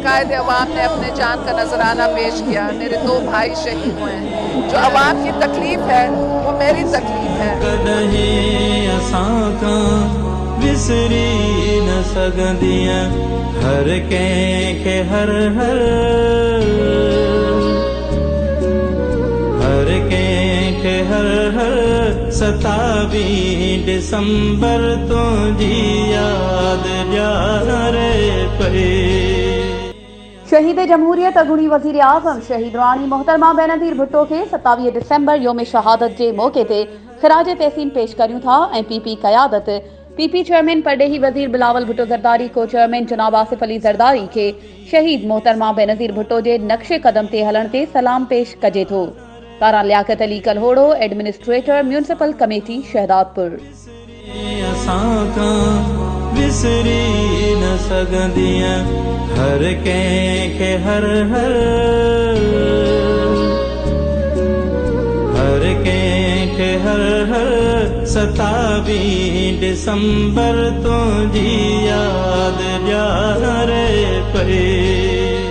कायद अवाम ने अपने जान का नजराना पेश किया। मेरे 2 भाई शहीद हुए हैं। जो अवाम की तकलीफ है वो मेरी तकलीफ है। कदहीं असां खां विसरी न सघंदीअ हर कंहिंखे हर कंहिंखे हर 27 दिसंबर तुंहिंजी यादि ॾियारे पई। शहीद जमहूरियत अॻूणी वज़ीर आज़म शहीद राणी मोहतरमा बेनज़ीर भुट्टो के 27 दिसंबर योम शहादत के मौके ते ख़िराज तहसीन पेश करियूं था ऐं पीपी क़यादत पीपी चेयरमैन परडेही वज़ीर बिलावल भुट्टो ज़रदारी को चेयरमैन जनाब आसिफ अली ज़रदारी के शहीद मोहतरमा बेनज़ीर भुट्टो के नक्शे कदम ते हलण ते सलाम पेश कजे थो। तारा Liaquat Ali Kalhoro administrator municipal committee Shahdadpur. विसरी न सघंदीअ हर कंहिंखे हर कंहिंखे हर 27 दिसंबर तुंहिंजी